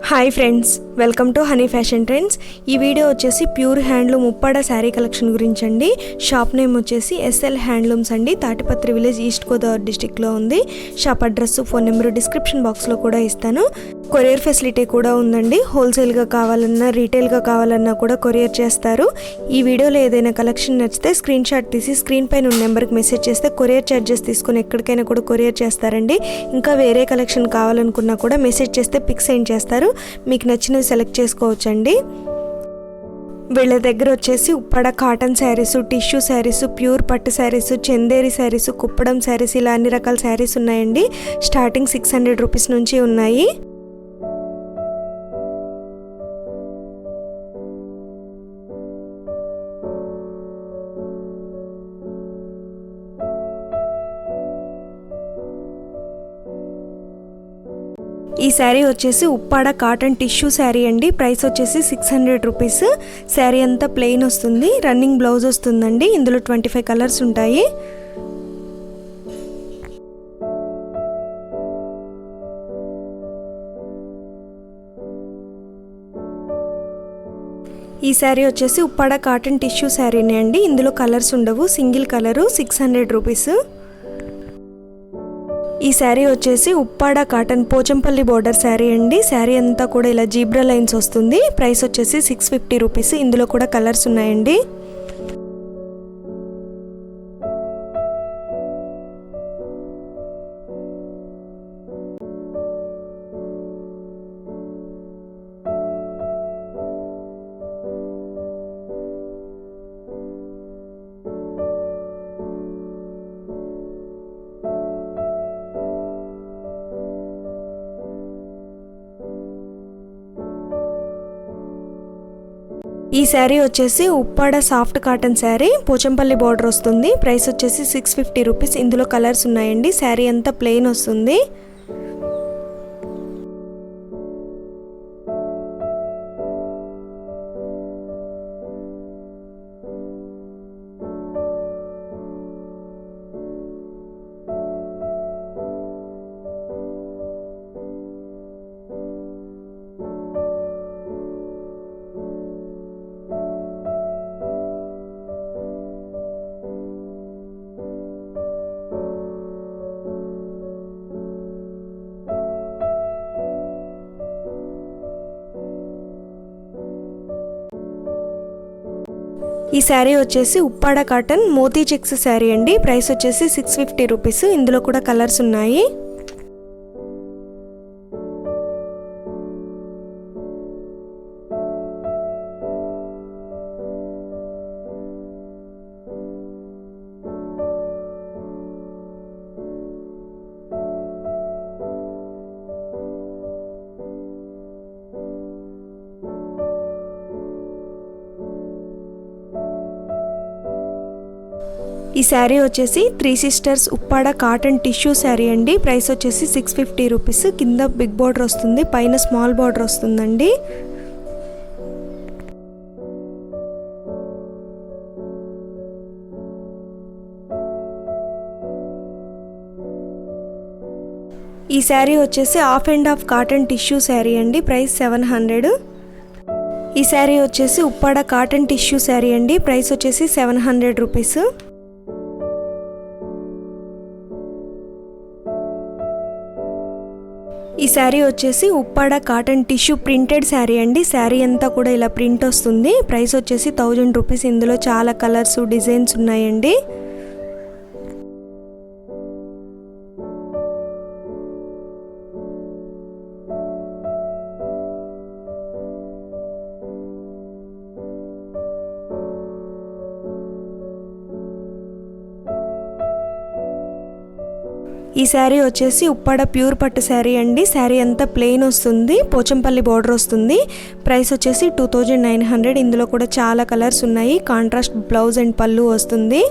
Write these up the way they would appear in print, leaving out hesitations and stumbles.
Hi friends, welcome to honey fashion trends. ఈ video వచ్చేసి pure handloom Uppada sari collection గురించి అండి. షాప్ నేమ్ వచ్చేసి ఎస్ఎల్ హ్యాండ్లూమ్స్ అండి. తాటిపత్రి విలేజ్, ఈస్ట్ గోదావరి డిస్టిక్లో ఉంది. Shop address, phone number description బాక్స్లో కూడా ఇస్తాను. కొరియర్ ఫెసిలిటీ కూడా ఉందండి. హోల్సేల్గా కావాలన్నా, రీటైల్గా కావాలన్నా కూడా కొరియర్ చేస్తారు. ఈ వీడియోలో ఏదైనా కలెక్షన్ నచ్చితే స్క్రీన్ షాట్ తీసి స్క్రీన్ పైన ఉన్న నెంబర్కి మెసేజ్ చేస్తే కొరియర్ ఛార్జెస్ తీసుకొని ఎక్కడికైనా కూడా కొరియర్ చేస్తారండి. ఇంకా వేరే కలెక్షన్ కావాలనుకున్నా కూడా మెసేజ్ చేస్తే పిక్ సెండ్ చేస్తారు. మీకు నచ్చినవి సెలెక్ట్ చేసుకోవచ్చండి. వీళ్ళ దగ్గర వచ్చేసి Uppada cotton saris, tissue saris, pure పట్టు శారీస్, చందేరి శారీస్, కుప్పడం శారీస్, ఇలా అన్ని రకాల శారీస్ ఉన్నాయండి. స్టార్టింగ్ 600 రూపీస్ నుంచి ఉన్నాయి. ఈ శారీ వచ్చేసి ఉప్పాడ కాటన్ టిష్యూ శారీ అండి. ప్రైస్ వచ్చేసి 600 రూపీస్. శారీ అంతా ప్లెయిన్ వస్తుంది. రన్నింగ్ బ్లౌజ్ వస్తుందండి. ఇందులో 25 కలర్స్ ఉంటాయి. ఈ శారీ వచ్చేసి ఉప్పాడ కాటన్ టిష్యూ శారీనే అండి. ఇందులో కలర్స్ ఉండవు, సింగిల్ కలరు. 600 రూపీస్. ఈ శారీ వచ్చేసి ఉప్పాడ కాటన్ పోచంపల్లి బోర్డర్ శారీ అండి. శారీ అంతా కూడా ఇలా జీబ్రా లైన్స్ వస్తుంది. ప్రైస్ వచ్చేసి 650 రూపీస్. ఇందులో కూడా కలర్స్ ఉన్నాయండి. ఈ శారీ వచ్చేసి Uppada soft cotton sari, Pochampally border వస్తుంది. ప్రైస్ వచ్చేసి 650 రూపీస్. ఇందులో కలర్స్ ఉన్నాయండి. శారీ అంతా ప్లెయిన్ వస్తుంది. ఈ శారీ వచ్చేసి ఉప్పాడ కాటన్ మోతీ చెక్స్ శారీ అండి. ప్రైస్ వచ్చేసి 650 రూపీస్. ఇందులో కూడా కలర్స్ ఉన్నాయి. ఈ శారీ వచ్చేసి 3 sisters Uppada cotton tissue sari అండి. ప్రైస్ వచ్చేసి 650 రూపీస్. కింద బిగ్ బార్డర్ వస్తుంది, పైన స్మాల్ బార్డర్ వస్తుందండి. ఈ శారీ వచ్చేసి half and half cotton tissue sari అండి. ప్రైస్ 700. ఈ శారీ వచ్చేసి ఉప్పాడ కాటన్ టిష్యూ శారీ అండి. ప్రైస్ వచ్చేసి 700 రూపీస్. ఈ శారీ వచ్చేసి Uppada cotton tissue printed sari అండి. శారీ అంతా కూడా ఇలా ప్రింట్ వస్తుంది. ప్రైస్ వచ్చేసి 1000 రూపీస్. ఇందులో చాలా కలర్స్, డిజైన్స్ ఉన్నాయండి. ఈ శారీ వచ్చేసి ఉప్పాడ ప్యూర్ పట్టు శారీ అండి. శారీ అంతా ప్లెయిన్ వస్తుంది, పోచంపల్లి బార్డర్ వస్తుంది. ప్రైస్ వచ్చేసి 2900. ఇందులో కూడా చాలా కలర్స్ ఉన్నాయి. కాంట్రాస్ట్ బ్లౌజ్ అండ్ పళ్ళు వస్తుంది.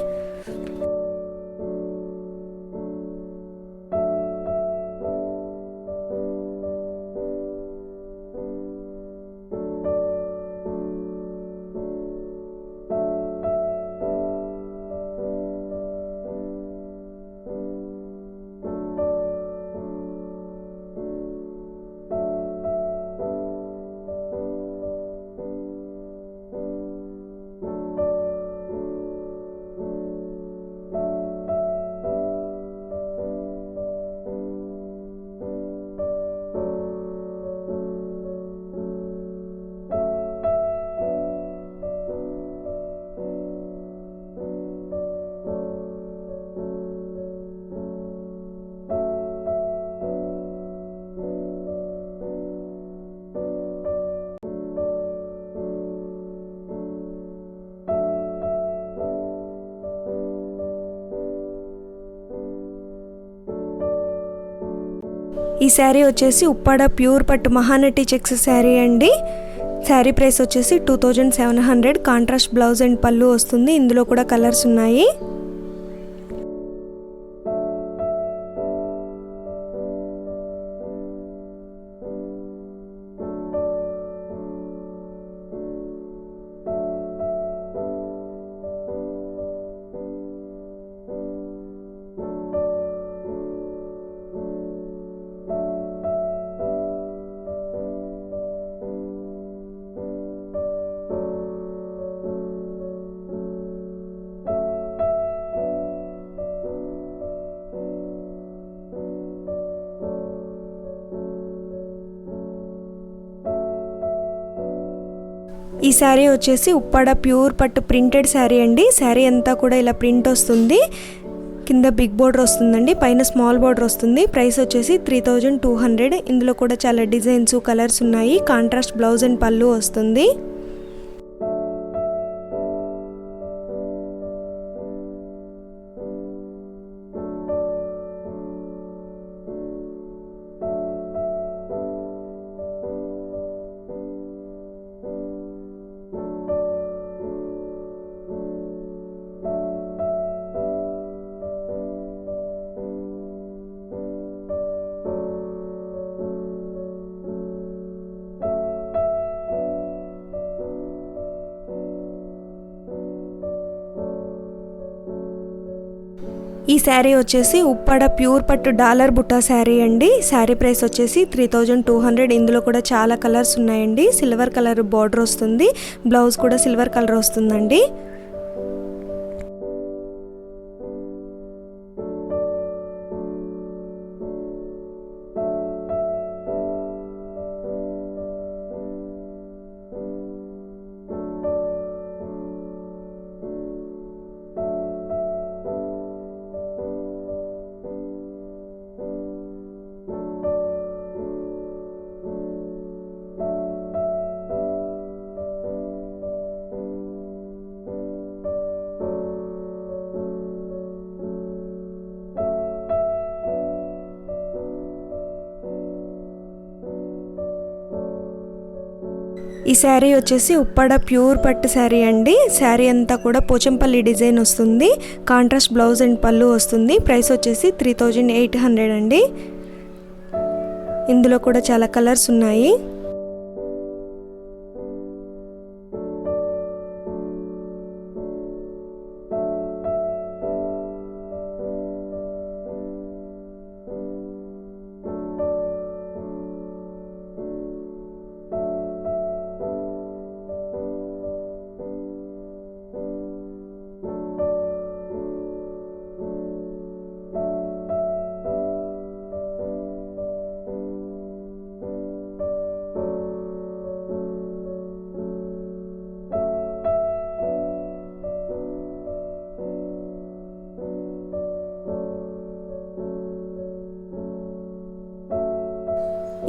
ఈ శారీ వచ్చేసి ఉప్పాడ ప్యూర్ పట్టు మహానటి చెక్స్ శారీ అండి. శారీ ప్రైస్ వచ్చేసి 2700. కాంట్రాస్ట్ బ్లౌజ్ అండ్ పళ్ళు వస్తుంది. ఇందులో కూడా కలర్స్ ఉన్నాయి. ఈ శారీ వచ్చేసి ఉప్పాడ ప్యూర్ పట్టు ప్రింటెడ్ శారీ అండి. శారీ అంతా కూడా ఇలా ప్రింట్ వస్తుంది. కింద బిగ్ బోర్డర్ వస్తుందండి, పైన స్మాల్ బోర్డర్ వస్తుంది. ప్రైస్ వచ్చేసి 3200. ఇందులో కూడా చాలా డిజైన్స్ కలర్స్ ఉన్నాయి. కాంట్రాస్ట్ బ్లౌజ్ అండ్ పళ్ళు వస్తుంది. ఈ శారీ వచ్చేసి ఉప్పాడ ప్యూర్ పట్టు డాలర్ బుట్టా శారీ అండి. శారీ ప్రైస్ వచ్చేసి 3200. ఇందులో కూడా చాలా కలర్స్ ఉన్నాయండి. సిల్వర్ కలర్ బార్డర్ వస్తుంది. బ్లౌజ్ కూడా సిల్వర్ కలర్ వస్తుందండి. ఈ శారీ వచ్చేసి ఉప్పాడ ప్యూర్ పట్టు శారీ అండి. శారీ అంతా కూడా పోచంపల్లి డిజైన్ వస్తుంది. కాంట్రాస్ట్ బ్లౌజ్ అండ్ పళ్ళు వస్తుంది. ప్రైస్ వచ్చేసి 3800 అండి. ఇందులో కూడా చాలా కలర్స్ ఉన్నాయి.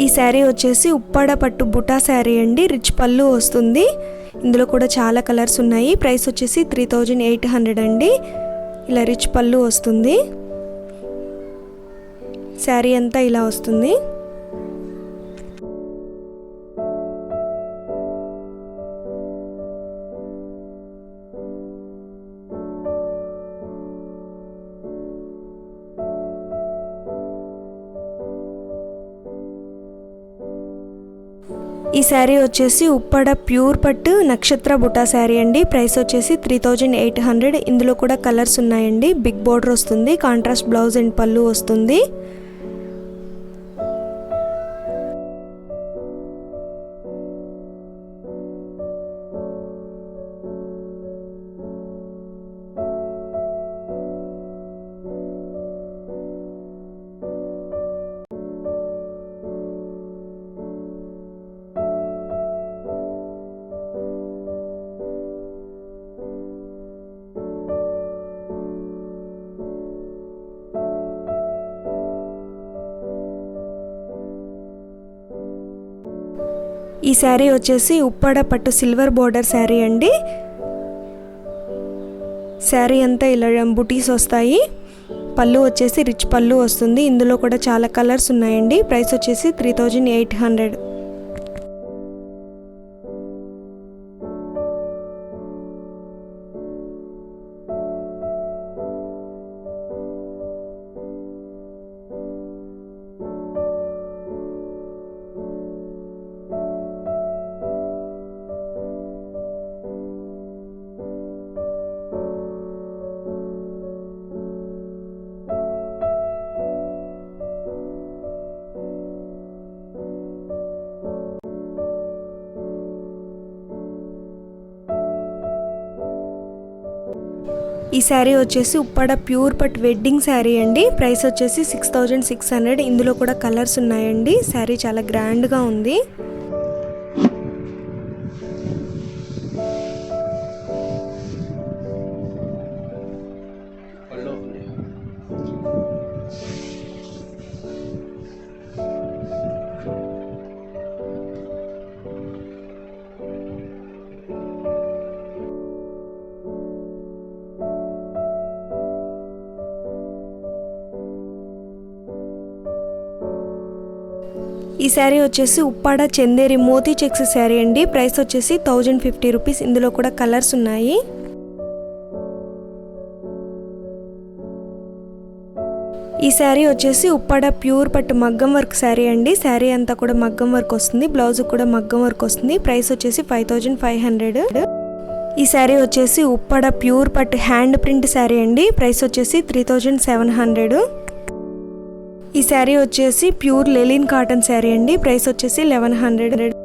ఈ శారీ వచ్చేసి ఉప్పాడ పట్టు బుటా శారీ అండి. రిచ్ పళ్ళు వస్తుంది. ఇందులో కూడా చాలా కలర్స్ ఉన్నాయి. ప్రైస్ వచ్చేసి 3800 అండి. ఇలా రిచ్ పళ్ళు వస్తుంది. శారీ అంతా ఇలా వస్తుంది. ఈ శారీ వచ్చేసి ఉప్పాడ ప్యూర్ పట్టు నక్షత్ర బుటా శారీ అండి. ప్రైస్ వచ్చేసి 3800. ఇందులో కూడా కలర్స్ ఉన్నాయండి. బిగ్ బోర్డర్ వస్తుంది. కాంట్రాస్ట్ బ్లౌజ్ అండ్ పళ్ళు వస్తుంది. ఈ శారీ వచ్చేసి ఉప్పాడ పట్టు సిల్వర్ బోర్డర్ శారీ అండి. శారీ అంతా ఇలా బుటీస్ వస్తాయి. పళ్ళు వచ్చేసి రిచ్ పళ్ళు వస్తుంది. ఇందులో కూడా చాలా కలర్స్ ఉన్నాయండి. ప్రైస్ వచ్చేసి 3800. ఈ శారీ వచ్చేసి ఉప్పాడ ప్యూర్ పట్ వెడ్డింగ్ శారీ అండి. ప్రైస్ వచ్చేసి 6600. ఇందులో కూడా కలర్స్ ఉన్నాయండి. శారీ చాలా గ్రాండ్గా ఉంది. ఈ శారీ వచ్చేసి ఉప్పాడ చందేరి మోతీ చెక్స్ శారీ అండి. ప్రైస్ వచ్చేసి 1050 రూపీస్. ఇందులో కూడా కలర్స్ ఉన్నాయి. ఈ శారీ వచ్చేసి ఉప్పాడ ప్యూర్ పట్టు మగ్గం వర్క్ శారీ అండి. శారీ అంతా కూడా మగ్గం వర్క్ వస్తుంది. బ్లౌజ్ కూడా మగ్గం వర్క్ వస్తుంది. ప్రైస్ వచ్చేసి 5500. ఈ శారీ వచ్చేసి ఉప్పాడ ప్యూర్ పట్టు హ్యాండ్ ప్రింట్ శారీ అండి. ప్రైస్ వచ్చేసి 3700. ఈ శారీ వచ్చేసి ప్యూర్ లెలిన్ కాటన్ శారీ అండి. ప్రైస్ వచ్చేసి 1100.